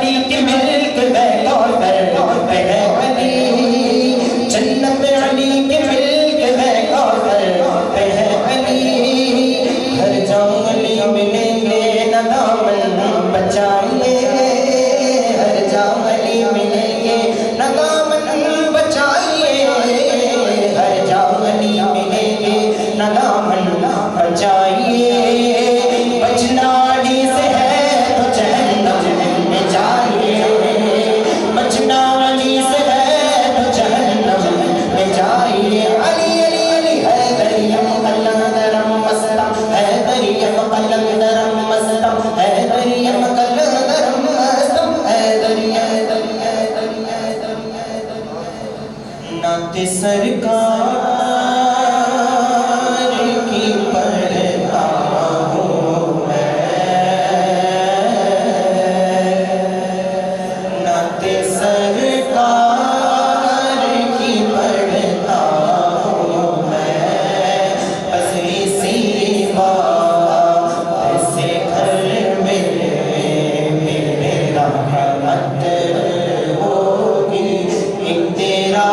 अली के मिल्क है कौसर है अली, जन्नत अली के मिल्क है कौसर है अली। हर जाऊं अली मिलेंगे न दामन बचाइए, हर जाऊं अली मिलेंगे न दामन बचाइए, हर जाऊं अली मिलेंगे न दामन बचाइए। बचना अली से है तो जहन्नम में जाइए, बचना अली से है तो जहन्नम में जाइए। अली अली अली है दरियम कलम दरम मस्तम, है दरियम कलम दरम मस्तम, है दरियम कलम दरम मस्तम, है दरिया नाते सरकार की पढ़ता हूँ मैं, नाते सरकार की पढ़ता हूँ मैं। बस इसी बात से घर में मेरे रहमत होगी, एक तेरा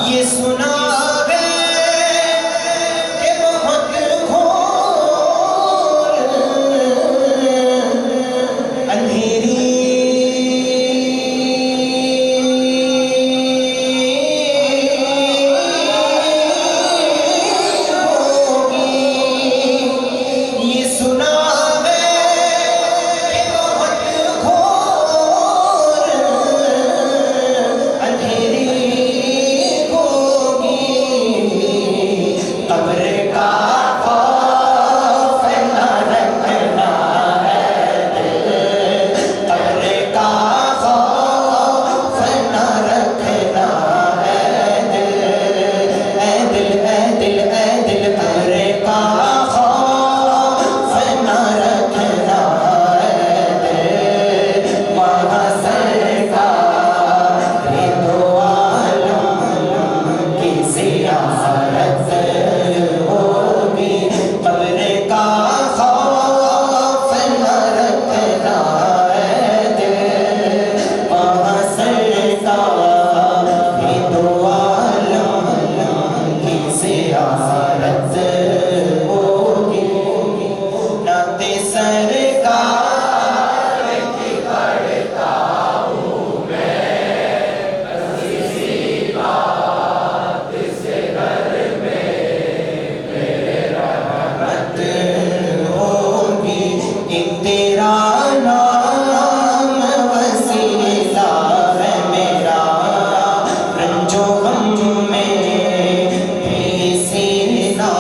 ये सुना है कि बहुत घोर अंधेरी होगी, ये सुना है कि बहुत घोर अंधेरी कब्र का खौफ न रखना है दिल, कब्र का खौफ न रखना है दिल, ऐ दिल ऐ दिल ऐ दिल, कब्र का खौफ न रखना है दिल। वहाँ सरकार दो आलम की ज़ियारत होगी, कब्र का खौफ न रखना है दिल। वहाँ सरकार दो आलम की ज़ियारत होगी, नाते सरकार की पढ़ता हूँ मैं। इसी बात से घर में मेरे रहमत होगी, एक तेरा नाम वसीला है मेरा, रंजो गम में भी सीना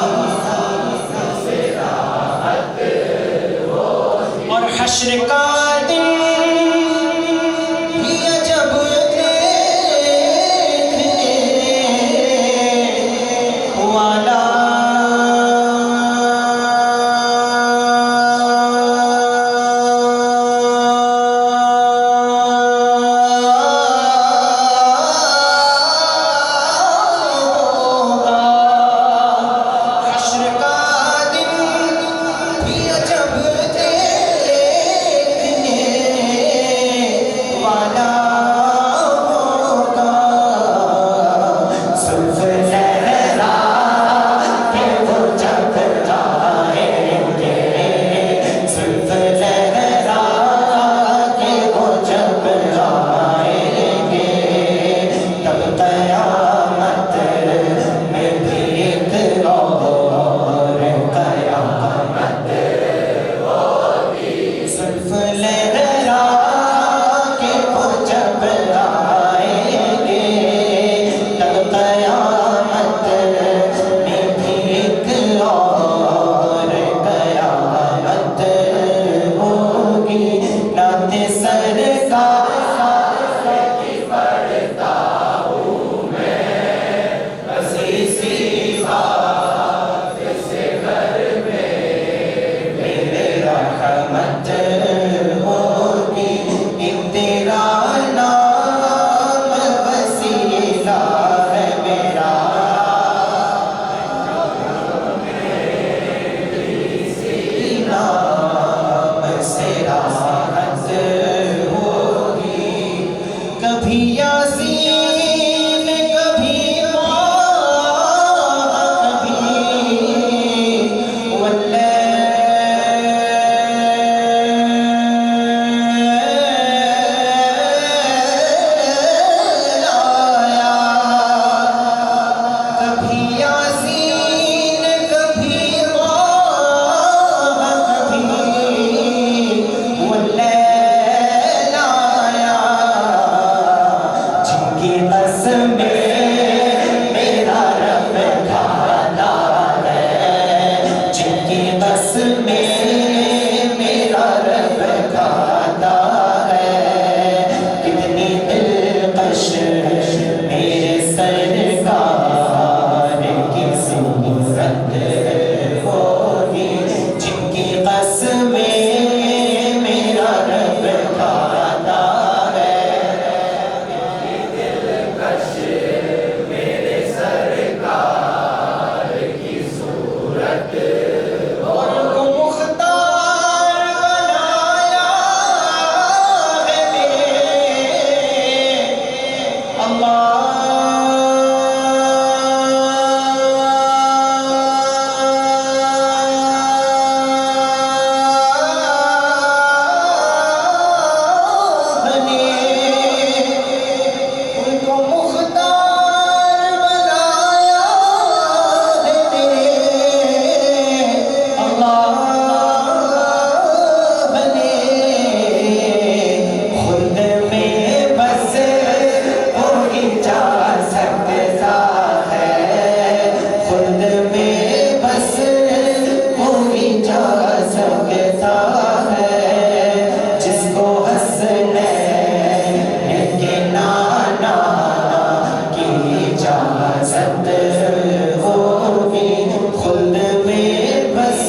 खुद में बस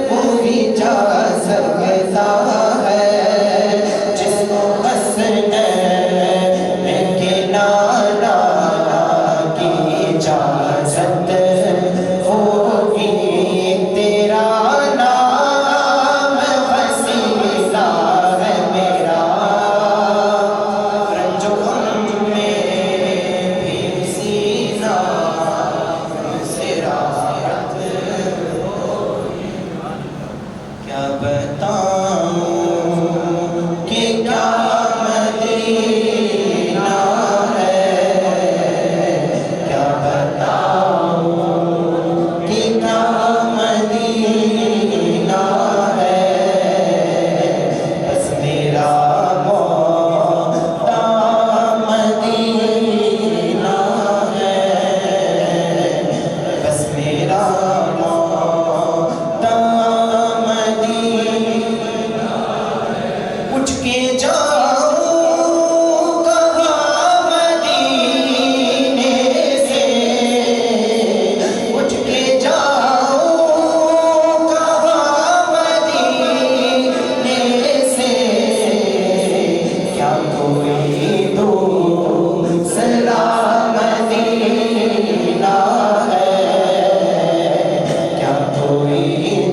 वही जा सकता है जिसको हंसने के नाना की इजाजत होगी। तेरा नाम वसीला है मेरा, रंजो गम में भी सीना से राहत होगी। क्या बताऊं कि क्या मदीना है, क्या बताऊं कि क्या मदीना है। बस मेरा मौला मदीना है, बस मेरा मौला मदीना। उठ के जाऊं कहाँ मदीने से, उठ के जाऊं कहाँ मदीने से। क्या कोई दूसरा मदीना है, क्या कोई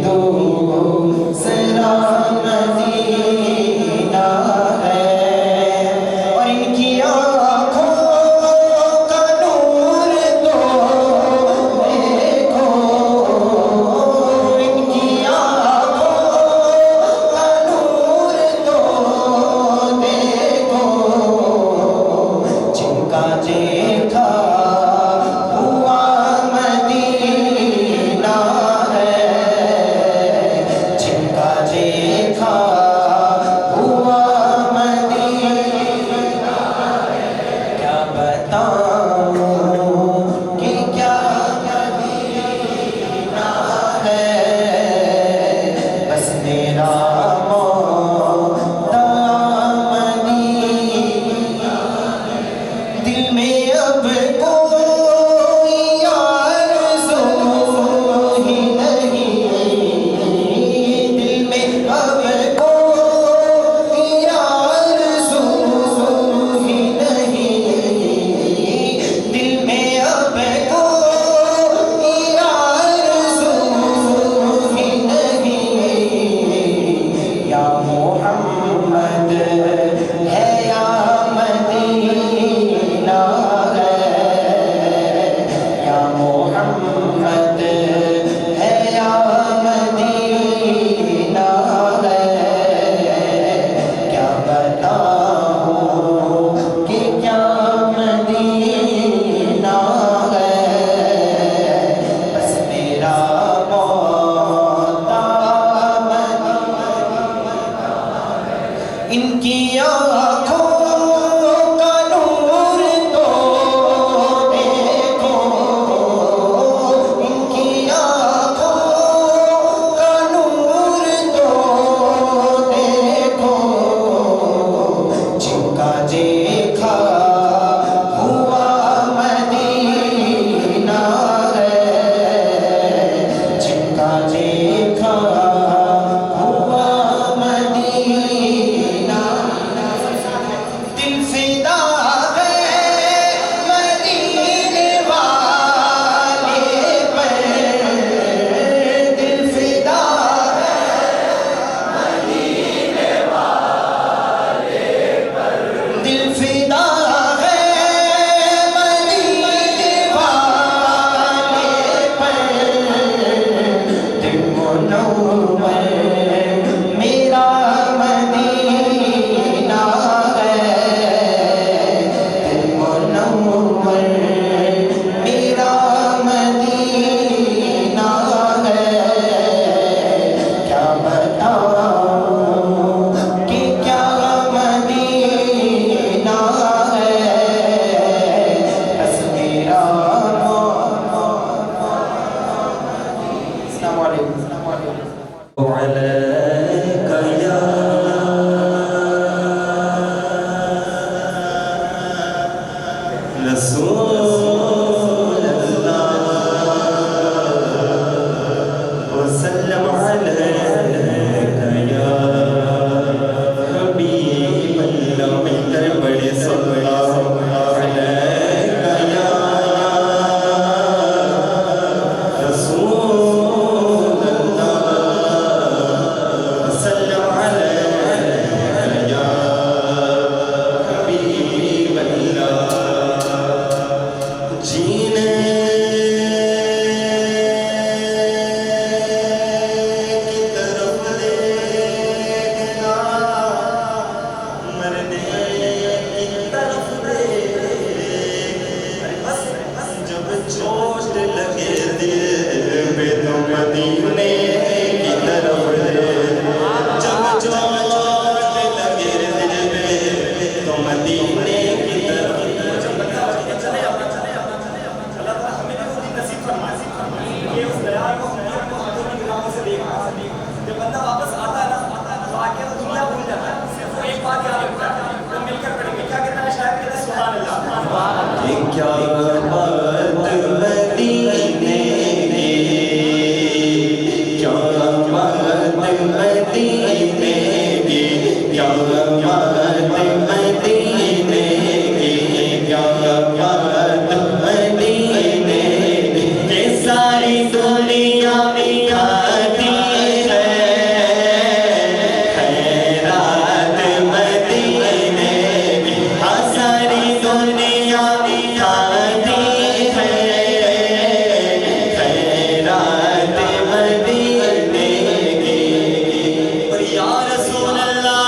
दूसरा मदीना है। और इनकी आँखों का नूर तो देखो, इनकी आँखों का नूर तो देखो, जिनका देखा हुआ मदीना है, जिनका देखा हुआ मदीना। क्या बताऊं कि क्या मदीना है, बस मेरा मौला मदीना। दिल में अब कोई आरज़ू ही नहीं, दिल में अब कोई आरज़ू ही नहीं, दिल में अब कोई आरज़ू ही नहीं। या मोहम्मद है या मदीना है, या मोहम्मद है या मदीना है। क्या बताऊं कि क्या मदीना है, बस मेरा मौला मदीना। इनकी आँखों का नूर तो देखो, इनकी आँखों का नूर तो देखो, जिनका देखा हुआ मदीना है, जिनका देखा हुआ मदीना। दिल फिदा है मदीने वाले पर, दिल फिदा है मदीने वाले पर, दिल फिदा है मदीने वाले पर। दिल मुनव्वर मेरा मदीना है, दिल मुनव्वर मेरा मदीना है। क्या बताऊं कि क्या मदीना है, बस मेरा अस्सलाम वालेकुम। अलैका या रसूल अल्लाह सारी दुनिया खाती है खैरात मदीने की, हाँ सारी दुनिया खाती है खैरात मदीने की। और या रसूल अल्लाह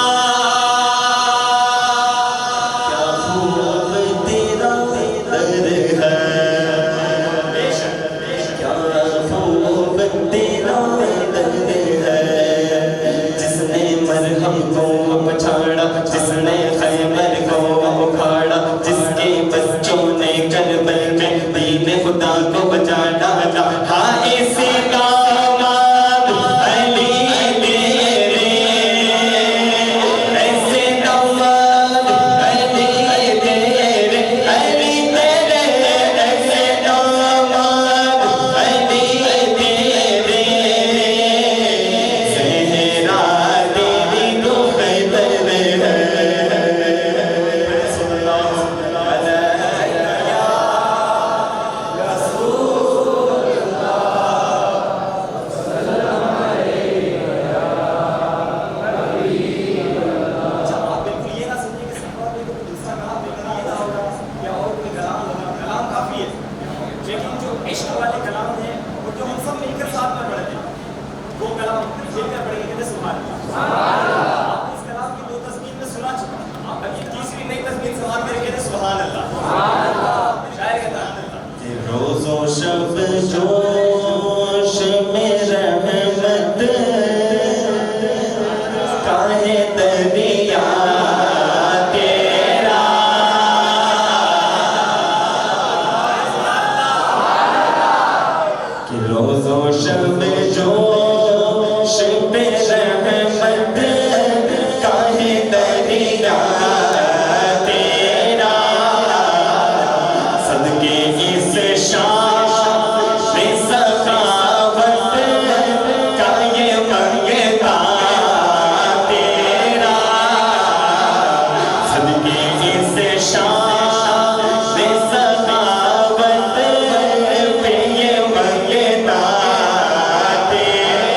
क्या खूब तेरा दर है, क्या खूब तेरा दर है। जिसने मरहम को पछाड़ा, जिसने खैबर को उखाड़ा, जिसके बच्चों ने करबल में दीन खुदा को बचा डाला, हाँ इसी का नाम अली तेरे, ऐसे नाम अली तेरे, अली तेरे, ऐसे नाम अली तेरे, ज़हरा तेरी तो खैबर है। रोज़ो शब जोश में रहमत काहे दरिया तेरा, कि रोज़ो शब जोश में रहमत काहे दरिया तेरा, सदके इस शान में सखावत का ये मंगता तेरा, सदके इस शान में सखावत पे ये मंगता तेरा।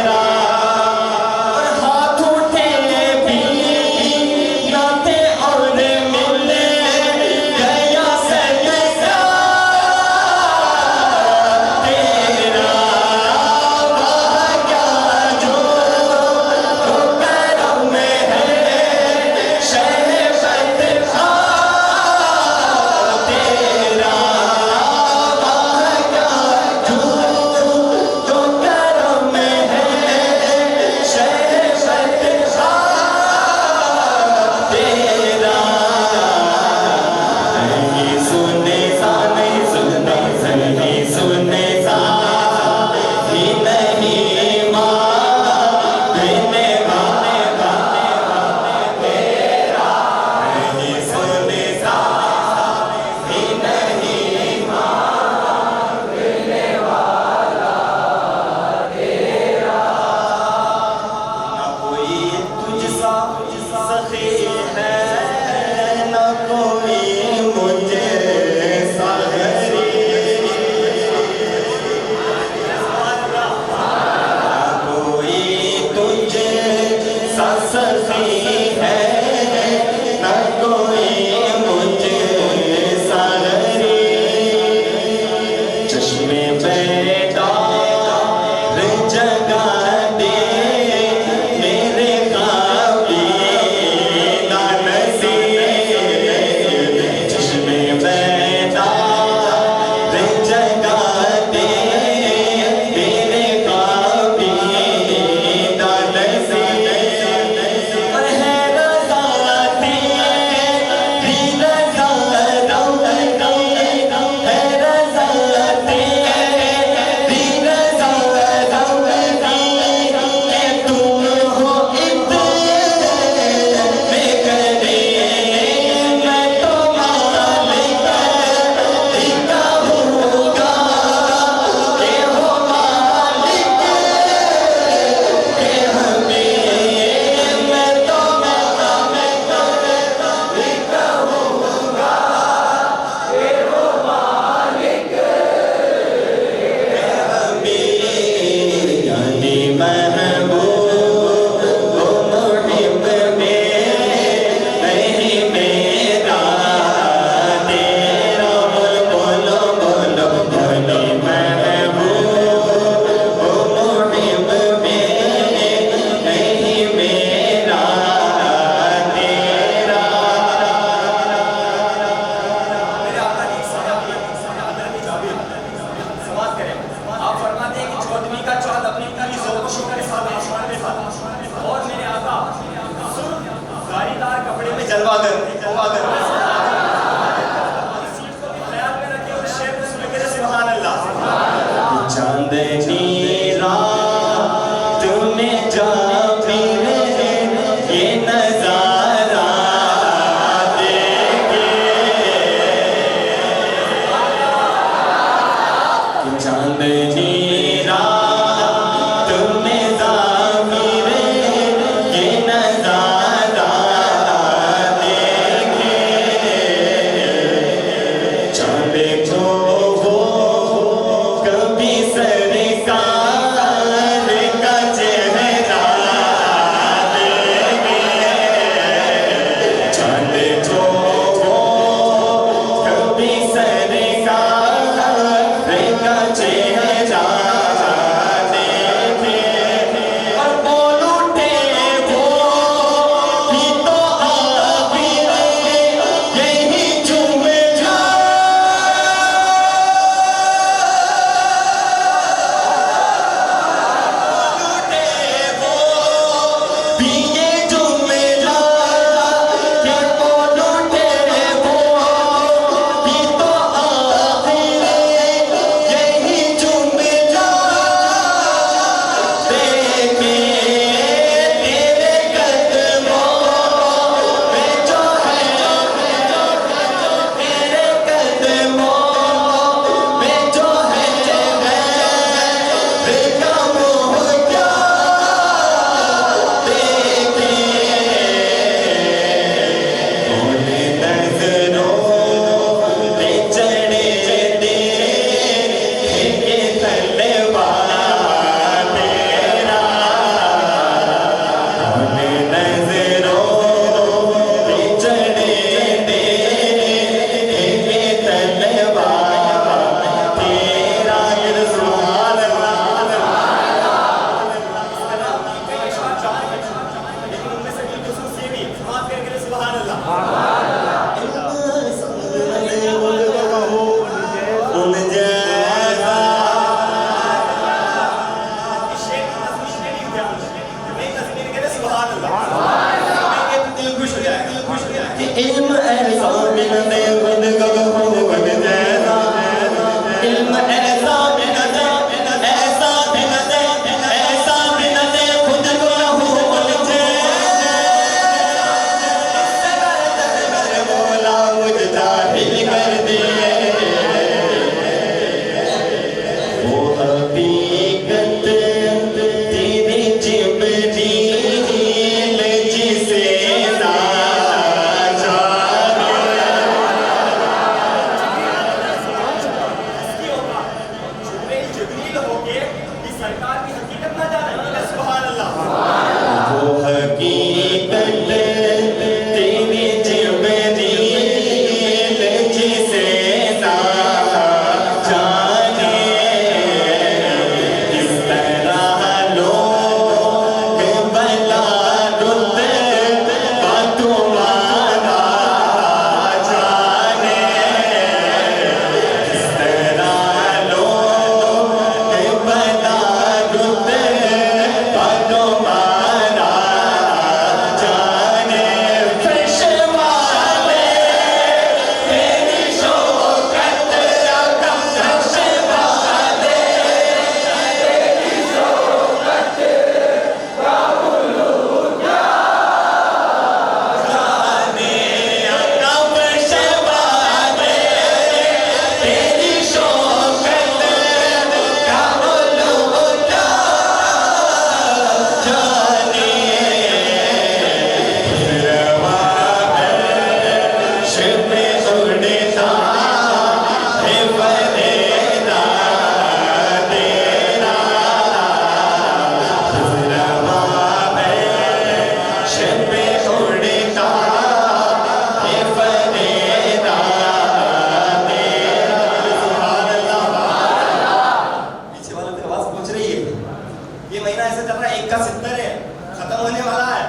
ये महीना ऐसे चल रहा है, 1 का 70 है, खत्म होने वाला है।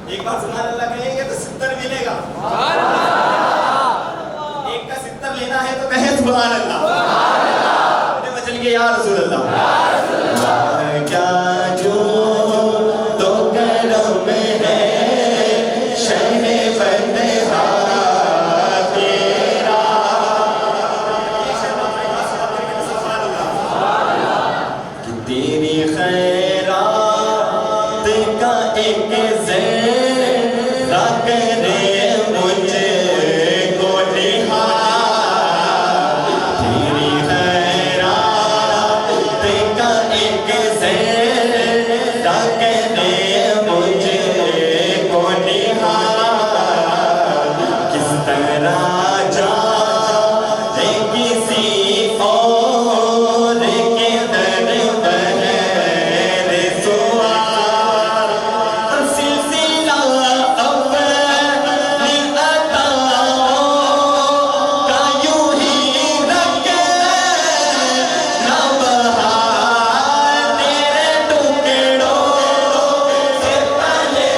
एक बार सुभान अल्लाह कहेंगे तो 70 मिलेगा। 1 का 70 लेना है तो कहे सुभान अल्लाह। चल के या रसूल अल्लाह क्या जो तो करम है शहे बंदहा तेरा। कि तेरी खैरात का एक ज़रा करे मुझे को निहार। तेरी खैरात का एक ज़रा करे मुझे को निहार। किस तरह जाए किसी और के दर बगैर सुआर। सिलसिला अपनी अताओं का यूं ही रखे ना बहार। तेरे टुकड़ों से पले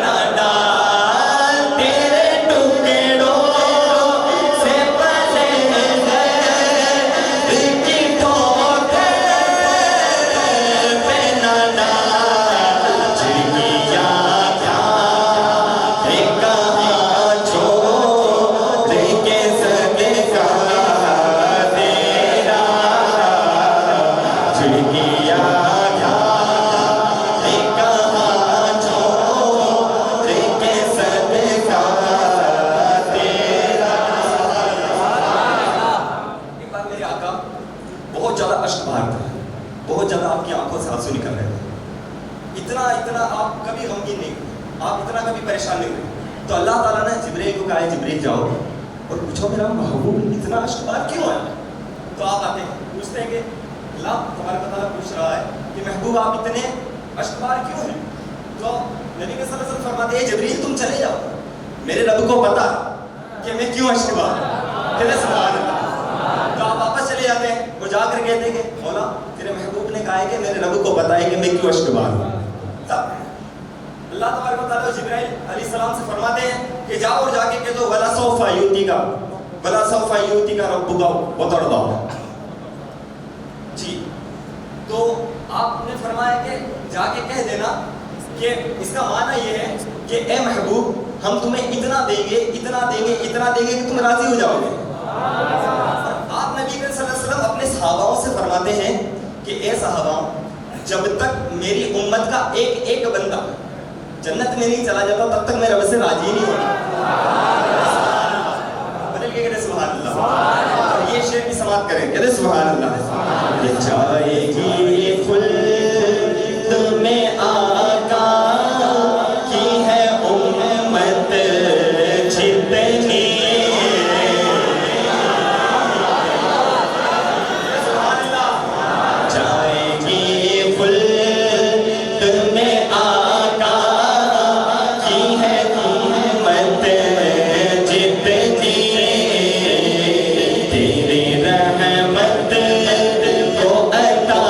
ना डाल। तेरे टुकड़ों से पले की ठोकर पे ना डाल। चिड़िया क्या कहाँ छोड़ के सदका तेरा। चिड़िया क्या कहाँ छोड़ के सदका तेरा। एक बार मेरे आका बहुत ज्यादा अश्क बहा रहे थे, बहुत ज्यादा आपकी आंखों से आंसू निकल रहे थे। इतना इतना आप कभी गमगीन नहीं हुए, आप इतना कभी परेशान नहीं हुए। तो अल्लाह ताला ने जिब्रील को कहा, जिब्रील जाओ और पूछो मेरा महबूब इतना अश्क बहा क्यों है। तो आप आते हैं पूछते हैं कि अल्लाह तबारक व तआला पूछ रहा है कि महबूब आप इतने अश्क बहा क्यों हैं। तो नबी के सल्लल्लाहु अलैहि वसल्लम फरमाते हैं जिब्रील तुम चले जाओ, मेरे रब को पता कि मैं क्यों अश्क बहा। कहते सुभान अल्लाह। तो आप वापस चले जाते हैं, वो जाकर कहते हैं कि मौला तेरे महबूब ने कहा है कि मेरे रब को पता है कि मैं क्यों अश्क बहा। तब अल्लाह तबारक व तआला जिब्राइल अलैहिस्सलाम से फरमाते हैं कि जाओ और जाके कह दो वला सौफा युतीका रब्बुका वतरदा। जी तो आपने फरमाया कि जाके कह देना कि इसका माना ये है कि ए महबूब हम तुम्हें इतना देंगे इतना देंगे इतना देंगे कि तुम राजी हो जाओगे। आप नबी करीम सल्लल्लाहु अलैहि वसल्लम अपने सहाबाओं से फरमाते हैं कि ए सहाबा जब तक मेरी उम्मत का एक एक बंदा जन्नत में नहीं चला जाता तब तक मैं रब से राजी नहीं होता। बदल के कहते सुभान अल्लाह। और ये शेर भी समाप्त करें, कहते सुभान अल्लाह। ये जाएगी खुल्द में आका की है उम्मत जितनी। जाएगी खुल्द में आका की है उम्मत जितनी। तेरी रहमत को अता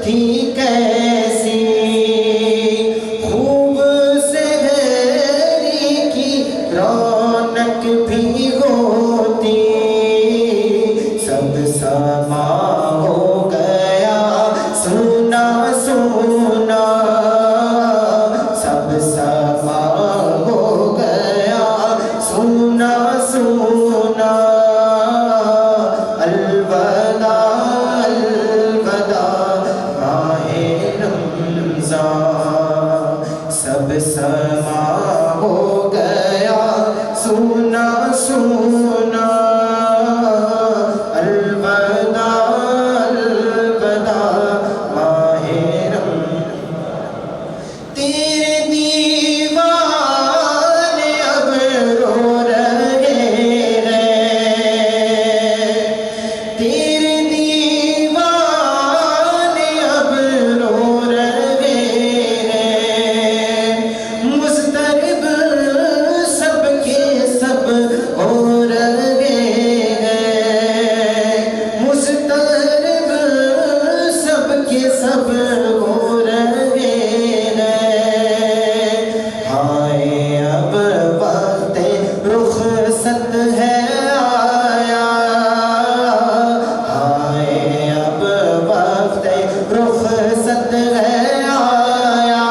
थी कैसी, खूब सहरी की रौनक भी होती, सब समा हो गया सुना सुना, सब समा हो गया सुना सुना। अलविदा अलविदा माहे रमज़ान, सब समा हो गया सुना सुना। अलविदा अलविदा माहे रमज़ान। तेरे दीवाने अब रो रहे हैं, तेरे दीवाने अब रो रहे हैं, मुस्तरब सबके सब हो रहे हैं, मुस्तरब सबके सब हो रहे हैं। हाय अब वक्त रुखसत है आया, हाय अब वक्त रुखसत है आया।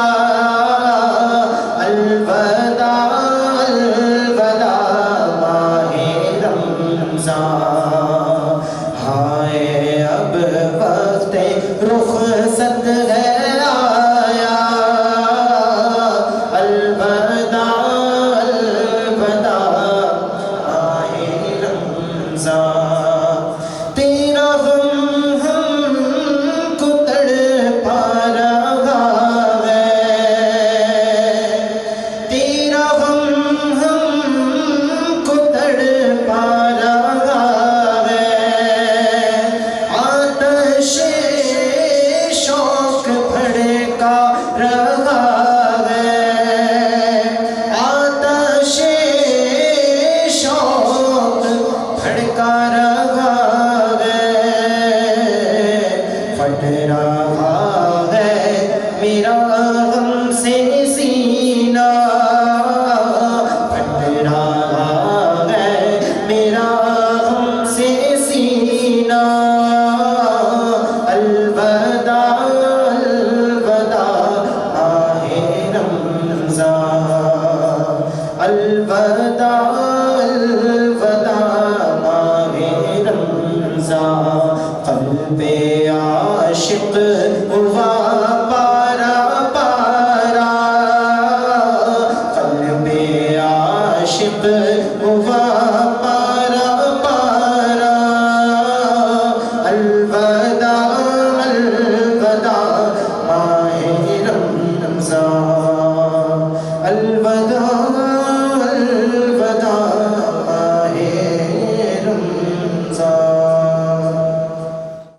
अलविदा अलविदा माहे रमज़ान, हाय अब वक्त रुखसत है आया। अलविदा अलविदा माहे रमज़ान। तेरा गम हमको तड़पा रहा है, तेरा गम हमको तड़पा रहा है। आतशे शौक भड़का रहा है, आतशे शौक भड़का रहा है। फट रहा है मेरा गम से सीना, फट रहा है मेरा गम से सीना। अलविदा अलविदा माहे रमज़ान, अलविदा अलविदा माहे रमज़ान। क़ल्बे आशिक़ हुआ